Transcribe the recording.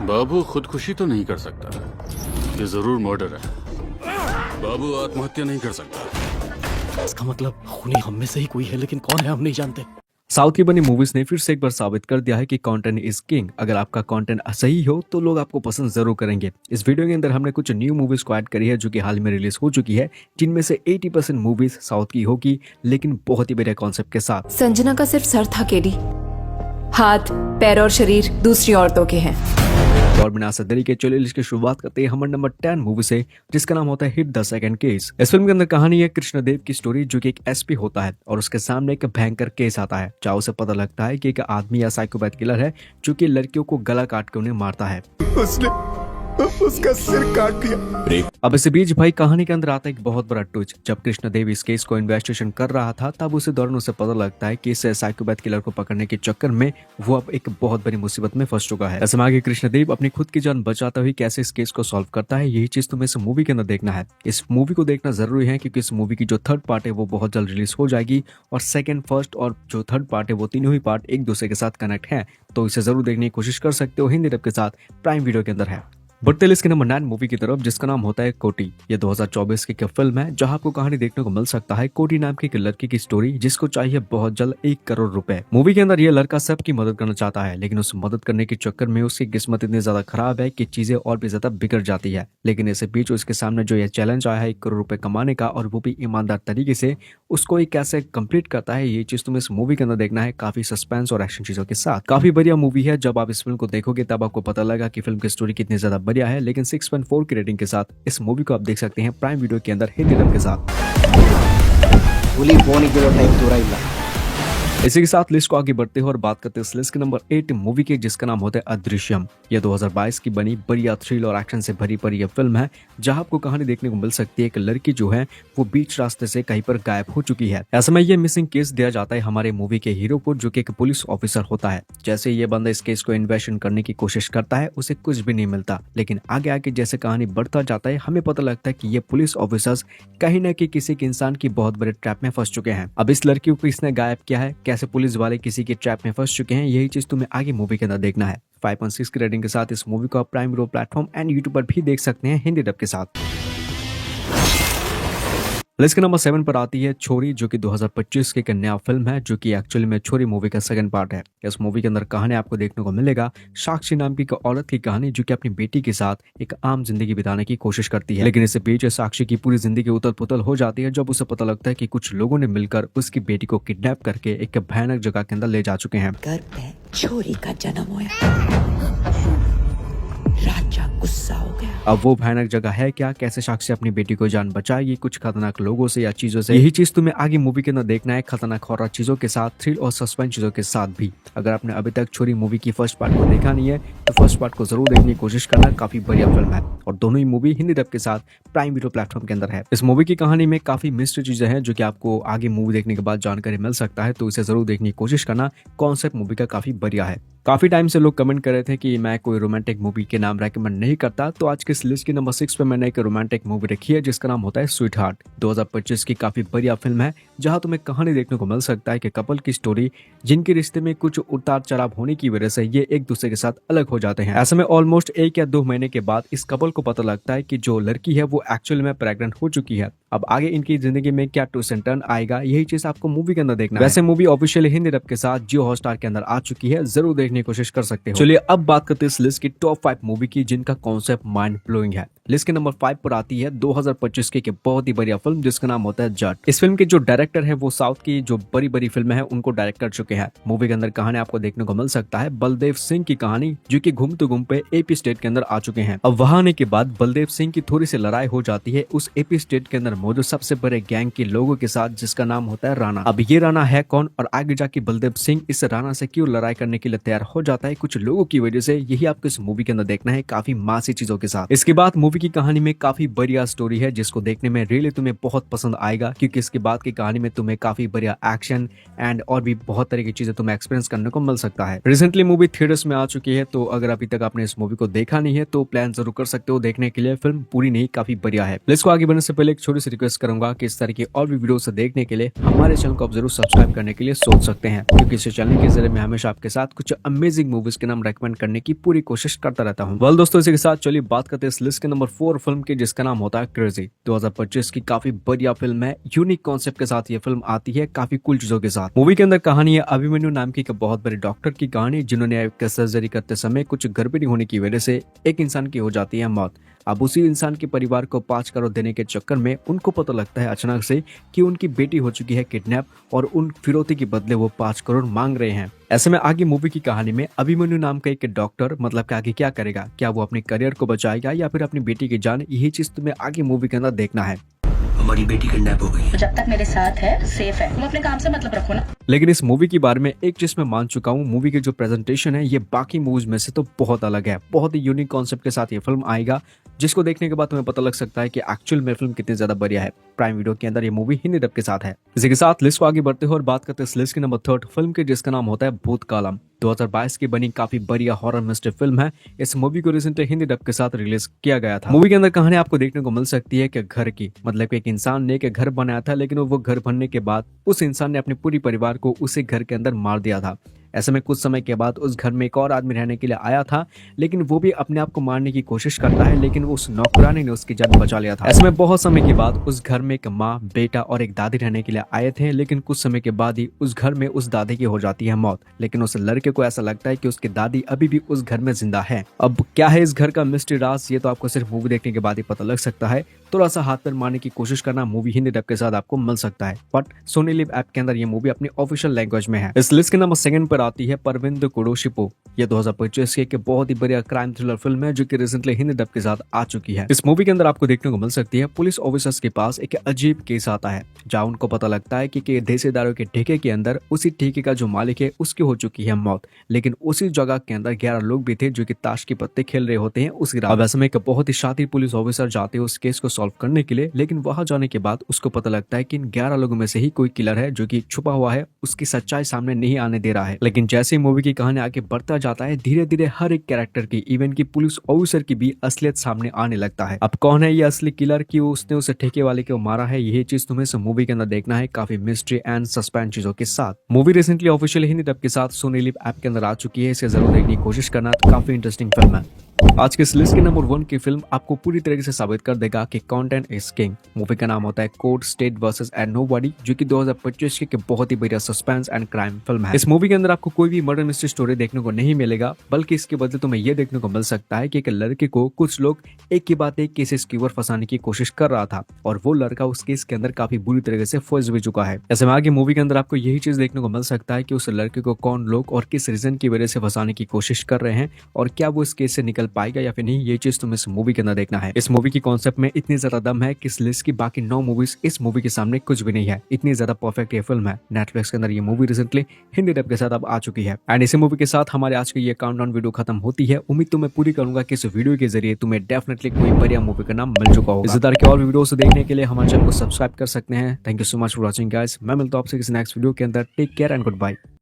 बाबू खुदकुशी तो नहीं कर सकता, ये जरूर मर्डर है। बाबू आत्महत्या नहीं कर सकता। इसका मतलब खूनी हम में से ही कोई है, लेकिन कौन है हम नहीं जानते। साउथ की बनी मूवीज ने फिर से एक बार साबित कर दिया है कि कंटेंट इज किंग। अगर आपका कंटेंट सही हो तो लोग आपको पसंद जरूर करेंगे। इस वीडियो के अंदर हमने कुछ न्यू मूवीज को ऐड करी है जो कि हाल में रिलीज हो चुकी है, जिनमें से 80% मूवीज साउथ की होगी, लेकिन बहुत ही बढ़िया कॉन्सेप्ट के साथ। संजना का सिर्फ सर था केडी, हाथ पैर और शरीर दूसरी औरतों के हैं। और बिना देरी के चलिए लिस्ट की शुरुआत करते हैं हमारे नंबर 10 मूवी से, जिसका नाम होता है हिट द सेकंड केस। इस फिल्म के अंदर कहानी है कृष्णदेव की स्टोरी, जो कि एक एसपी होता है और उसके सामने एक भयंकर केस आता है जहाँ उसे पता लगता है कि एक आदमी या साइकोपैथ किलर है जो कि लड़कियों को गला काट के उन्हें मारता है। उसका सिर काट दिया। अब इस बीच भाई कहानी के अंदर आता है एक बहुत बड़ा ट्विस्ट। जब कृष्णदेव इस केस को इन्वेस्टिगेशन कर रहा था तब उसे दौरान उसे पता लगता है कि इस साइकोपैथ किलर को पकड़ने के चक्कर में वो अब एक बहुत बड़ी मुसीबत में फंस चुका है। ऐसे में आगे कृष्णदेव अपनी खुद की जान बचाता हुए कैसे इस केस को सॉल्व करता है, यही चीज तुम्हें इस मूवी के अंदर देखना है। इस मूवी को देखना जरूरी है क्योंकि इस मूवी की जो थर्ड पार्ट है वो बहुत जल्द रिलीज हो जाएगी और सेकंड, फर्स्ट और जो थर्ड पार्ट है वो तीनों ही पार्ट एक दूसरे के साथ कनेक्ट है, तो इसे जरूर देखने की कोशिश कर सकते हो। हिंदी डब के साथ प्राइम वीडियो के अंदर है। बढ़ते लिस्ट के नंबर 9 मूवी की तरफ, जिसका नाम होता है कोटी। ये 2024 की फिल्म है जहां आपको कहानी देखने को मिल सकता है कोटी नाम की एक लड़की की स्टोरी, जिसको चाहिए बहुत जल्द 1 करोड़ रुपए। मूवी के अंदर ये लड़का सबकी मदद करना चाहता है, लेकिन उस मदद करने के चक्कर में उसकी किस्मत इतनी ज्यादा खराब है कि चीजें और भी ज्यादा बिगड़ जाती है। लेकिन इसी बीच उसके सामने जो ये चैलेंज आया है 1 करोड़ रुपए कमाने का, और वो भी ईमानदार तरीके से, उसको ये कैसे कंप्लीट करता है, ये चीज तुम्हें इस मूवी के अंदर देखना है। काफी सस्पेंस और एक्शन चीजों के साथ काफी बढ़िया मूवी है। जब आप इस फिल्म को देखोगे तब आपको पता लगा कि फिल्म की स्टोरी कितनी ज्यादा बढ़िया है। लेकिन 6.4 की रेटिंग के साथ इस मूवी को आप देख सकते हैं प्राइम वीडियो के अंदर हिंदी डब के साथ। इसी के साथ लिस्ट को आगे बढ़ते हैं और बात करते हैं इस लिस्ट के नंबर 8 मूवी के, जिसका नाम होता है अदृश्यम। यह 2022 की बनी बढ़िया थ्रिल और एक्शन से भरी पड़ी यह फिल्म है जहां आपको कहानी देखने को मिल सकती है। एक लड़की जो है वो बीच रास्ते से कहीं पर गायब हो चुकी है। ऐसे में ये मिसिंग केस दिया जाता है हमारे मूवी के हीरो को, जो कि एक पुलिस ऑफिसर होता है। जैसे ये बंदा इस केस को इन्वेस्टिगेशन करने की कोशिश करता है, उसे कुछ भी नहीं मिलता। लेकिन आगे आगे जैसे कहानी बढ़ता जाता है, हमें पता लगता है कि ये पुलिस ऑफिसर्स कहीं न कहीं किसी के इंसान की बहुत बड़े ट्रैप में फंस चुके हैं। अब इस लड़की को किसने गायब किया है, कैसे पुलिस वाले किसी के ट्रैप में फंस चुके हैं, यही चीज तुम्हें आगे मूवी के अंदर देखना है। 5.6 की रेटिंग के साथ इस मूवी को आप prime video platform and YouTube पर भी देख सकते हैं हिंदी डब के साथ। लिस्ट के नंबर 7 पर आती है छोरी, जो कि 2025 की एक नया फिल्म है, जो कि एक्चुअली में छोरी मूवी का सेकंड पार्ट है। इस मूवी के अंदर कहानी आपको देखने को मिलेगा साक्षी नाम की एक औरत की कहानी, जो कि अपनी बेटी के साथ एक आम जिंदगी बिताने की कोशिश करती है। लेकिन इससे बीच साक्षी की पूरी जिंदगी उथल पुथल हो जाती है जब उसे पता लगता है कि कुछ लोगों ने मिलकर उसकी बेटी को किडनैप करके एक भयानक जगह के अंदर ले जा चुके हैं। घर पे छोरी का जन्म होया, राजा गुस्सा हो गया। अब वो भयानक जगह है क्या, कैसे साक्षी अपनी बेटी को जान बचाएगी कुछ खतरनाक लोगों से या चीजों से, यही चीज तुम्हें आगे मूवी के अंदर देखना है। खतरनाक हॉरर चीजों के साथ, थ्रिल और सस्पेंस चीजों के साथ भी। अगर आपने अभी तक छोरी मूवी की फर्स्ट पार्ट को देखा नहीं है तो फर्स्ट पार्ट को जरूर देखने की कोशिश करना। काफी बढ़िया फिल्म है और दोनों ही मूवी हिंदी डब के साथ प्राइम वीडियो प्लेटफॉर्म के अंदर है। इस मूवी की कहानी में काफी मिस्ट्री चीजें हैं जो कि आपको आगे मूवी देखने के बाद जानकारी मिल सकता है, तो इसे जरूर देखने की कोशिश करना। कॉन्सेप्ट मूवी का काफी बढ़िया है। काफी टाइम से लोग कमेंट कर रहे थे कि मैं कोई रोमांटिक मूवी के नाम रेकमेंड नहीं करता, तो आज के इस लिस्ट की नंबर 6 पे मैंने एक रोमांटिक मूवी रखी है जिसका नाम होता है स्वीट हार्ट। 2025 की काफी बढ़िया फिल्म है जहां तुम्हें कहानी देखने को मिल सकता है कि कपल की स्टोरी, जिनके रिश्ते में कुछ उतार चढ़ाव होने की वजह से ये एक दूसरे के साथ अलग हो जाते हैं। ऐसे में ऑलमोस्ट 1 या 2 महीने के बाद इस कपल को पता लगता है कि जो लड़की है वो एक्चुअल में प्रेग्नेंट हो चुकी है। अब आगे इनकी जिंदगी में क्या ट्विस्ट एंड टर्न आएगा, यही चीज आपको मूवी के अंदर देखना है। वैसे मूवी ऑफिशियली हिंदी डब के साथ जियो हॉटस्टार के अंदर आ चुकी है, जरूर देखने की कोशिश कर सकते हो। चलिए अब बात करते हैं इस लिस्ट की टॉप 5 मूवी की जिनका कॉन्सेप्ट माइंड ब्लोइंग है। लिस्ट के नंबर 5 पर आती है 2025 की बहुत ही बढ़िया फिल्म जिसका नाम होता है जट। इस फिल्म के जो डायरेक्टर है वो साउथ की जो बड़ी बड़ी फिल्में हैं उनको डायरेक्ट कर चुके हैं। मूवी के अंदर कहानी आपको देखने को मिल सकता है बलदेव सिंह की कहानी, जो कि घूमते घूमते एपी स्टेट के अंदर आ चुके हैं। अब वहां आने के बाद बलदेव सिंह की थोड़ी सी लड़ाई हो जाती है उस एपी स्टेट के अंदर मौजूद सबसे बड़े गैंग के लोगों के साथ, जिसका नाम होता है राणा। अब ये राणा है कौन और आगे जाके बलदेव सिंह इस राणा से क्यों लड़ाई करने के लिए तैयार हो जाता है कुछ लोगों की वजह से, यही आपको इस मूवी के अंदर देखना है काफी मासी चीजों के साथ। इसके बाद मूवी की कहानी में काफी बढ़िया स्टोरी है जिसको देखने में रियली तुम्हें बहुत पसंद आएगा, क्योंकि इसके बाद की कहानी में तुम्हें काफी बढ़िया एक्शन एंड और भी बहुत तरह की चीजें तुम्हें एक्सपीरियंस करने को मिल सकता है। रिसेंटली मूवी थिएटर्स में आ चुकी है, तो अगर अभी तक आपने इस मूवी को देखा नहीं है तो प्लान जरूर कर सकते हो देखने के लिए। फिल्म पूरी नहीं काफी बढ़िया है। लिस्ट को आगे बढ़ने से पहले एक छोटी सी रिक्वेस्ट करूंगा कि इस तरह की और भी वीडियो से देखने के लिए हमारे चैनल को आप जरूर सब्सक्राइब करने के लिए सोच सकते हैं, क्योंकि इस चैनल के जरिए मैं हमेशा आपके साथ कुछ अमेजिंग मूवीज के नाम रेकमेंड करने की पूरी कोशिश करता रहता हूँ। वेल दोस्तों, इसी के साथ चलिए बात करते हैं इस लिस्ट के नंबर 4 फिल्म की, जिसका नाम होता है क्रेजी। 2025 की काफी बढ़िया फिल्म है। यूनिक कॉन्सेप्ट के साथ ये फिल्म आती है, काफी कूल चीजों के साथ। मूवी के अंदर कहानी है अभिमन्यु नाम की एक बहुत बड़े डॉक्टर की कहानी, जिन्होंने एक सर्जरी करते समय कुछ गड़बड़ी होने की वजह से एक इंसान की हो जाती है मौत। अब उसी इंसान के परिवार को 5 करोड़ देने के चक्कर में उनको पता लगता है अचानक से कि उनकी बेटी हो चुकी है किडनैप और उन फिरौती के बदले वो 5 करोड़ मांग रहे हैं। ऐसे में आगे मूवी की कहानी में अभिमन्यु नाम का एक डॉक्टर मतलब कि आगे क्या करेगा, क्या वो अपने करियर को बचाएगा या फिर अपनी बेटी की जान, यही चीज तुम्हें आगे मूवी के अंदर देखना है। हमारी बेटी किडनैप हो गई। तो जब तक मेरे साथ है सेफ है, तुम अपने काम से मतलब रखो ना। लेकिन इस मूवी के बारे में एक चीज मैं मान चुका हूँ, मूवी की जो प्रेजेंटेशन है ये बाकी मूवीज में से तो बहुत अलग है। बहुत ही यूनिक कॉन्सेप्ट के साथ ये फिल्म आएगा, जिसको देखने के बाद तुम्हें पता लग सकता है कि एक्चुअल में फिल्म कितनी ज्यादा बढ़िया है। प्राइम वीडियो के अंदर ये मूवी हिंदी डब के साथ है। इसी के साथ लिस्ट को आगे बढ़ते हैं और बात करते हैं इस लिस्ट के नंबर 3 फिल्म के, जिसका नाम होता है भूतकालम। 2022 की बनी काफी बढ़िया हॉरर मिस्ट्री फिल्म है। इस मूवी को रिसेंटली हिंदी डब के साथ रिलीज किया गया था। मूवी के अंदर कहानी आपको देखने को मिल सकती है कि घर की मतलब एक इंसान ने एक घर बनाया था, लेकिन वो घर बनने के बाद उस इंसान ने अपने पूरी परिवार को उसी घर के अंदर मार दिया था। ऐसे में कुछ समय के बाद उस घर में एक और आदमी रहने के लिए आया था, लेकिन वो भी अपने आप को मारने की कोशिश करता है, लेकिन उस नौकरानी ने उसकी जान बचा लिया था। ऐसे में बहुत समय के बाद उस घर में एक माँ, बेटा और एक दादी रहने के लिए आए थे, लेकिन कुछ समय के बाद ही उस घर में उस दादी की हो जाती है मौत। लेकिन उस लड़के को ऐसा लगता है कि उसकी दादी अभी भी उस घर में जिंदा है। अब क्या है इस घर का मिस्ट्री राज, ये तो आपको सिर्फ मूवी देखने के बाद ही पता लग सकता है। थोड़ा सा हाथ पैर मारने की कोशिश करना, मूवी हिंदी डब के साथ आपको मिल सकता है, बट सोनी लिव ऐप के अंदर ये मूवी अपनी ऑफिशियल लैंग्वेज में है। इस लिस्ट के नंबर 2 पर आती है परविंद कुडोशिपो। ये 2025 की एक बहुत ही बढ़िया क्राइम थ्रिलर फिल्म है, जो कि रिसेंटली हिंदी डब के साथ आ चुकी है। इस मूवी के अंदर आपको देखने को मिल सकती है पुलिस ऑफिसर्स के पास एक अजीब केस आता है, जहाँ उनको पता लगता है कि देसीदारों के ठेके के अंदर उसी ठेके का जो मालिक है उसकी हो चुकी है मौत। लेकिन उसी जगह के अंदर 11 लोग भी थे जो कि ताश के पत्ते खेल रहे होते हैं उसी रात। अब ऐसे में एक बहुत ही शातिर पुलिस ऑफिसर जाते हैं उस केस को सॉल्व करने के लिए, लेकिन वहां जाने के बाद उसको पता लगता है कि इन 11 लोगों में से ही कोई किलर है जो कि छुपा हुआ है, उसकी सच्चाई सामने नहीं आने दे रहा है। लेकिन जैसे ही मूवी की कहानी आगे बढ़ता जाता है, धीरे धीरे हर एक कैरेक्टर की, इवन की पुलिस ऑफिसर की भी असलियत सामने आने लगता है। अब कौन है ये असली किलर, कि उसने उस ठेके वाले को मारा है, यही चीज तुम्हें इस मूवी के अंदर देखना है, काफी मिस्ट्री एंड सस्पेंस चीजों के साथ। Movie recently official Hindi dub के साथ सोनी लिव ऐप के अंदर आ चुकी है, इसे जरूर देखने की कोशिश करना, काफी इंटरेस्टिंग फिल्म है। आज के इस लिस्ट के नंबर 1 की फिल्म आपको पूरी तरीके से साबित कर देगा कि कंटेंट इज किंग। मूवी का नाम होता है court state versus and nobody, जो कि 2025 की बहुत ही बढ़िया सस्पेंस एंड क्राइम फिल्म है। इस मूवी के अंदर आपको कोई भी मर्डर मिस्ट्री स्टोरी देखने को नहीं मिलेगा, बल्कि इसके बदले तुम्हें यह देखने को मिल सकता है कि एक लड़के को कुछ लोग एक के बाद एक केसेस के ऊपर फंसाने की कोशिश कर रहा था, और वो लड़का उस केस के अंदर काफी बुरी तरीके से फंस भी चुका है। ऐसे में आगे मूवी के अंदर आपको यही चीज देखने को मिल सकता है कि उस लड़के को कौन लोग और किस रीजन की वजह से फंसाने की कोशिश कर रहे हैं, और क्या वो इस केस से निकल पाएगा या फिर नहीं, ये चीज तुम्हें इस मूवी के अंदर देखना है। इस मूवी की कॉन्सेप्ट में इतनी ज्यादा दम है कि इस लिस्ट की बाकी 9 मूवीज इस मूवी के सामने कुछ भी नहीं है। इतनी ज्यादा परफेक्ट ये फिल्म है। नेटफ्लिक्स के अंदर ये मूवी रिसेंटली हिंदी डब के साथ अब आ चुकी है। एंड इसी मूवी के साथ हमारे आज की ये काउंटडाउन वीडियो खत्म होती है। उम्मीद तो मैं पूरी करूंगा कि इस वीडियो के जरिए तुम्हें डेफिनेटली कोई बढ़िया मूवी का नाम मिल चुका होगा। इस तरह के और वीडियो देखने के लिए हमारे चैनल को सब्सक्राइब कर सकते हैं। Thank you so much for watching guys. मैं मिलता हूं आपसे किसी नेक्स्ट वीडियो के अंदर। Take care and good bye.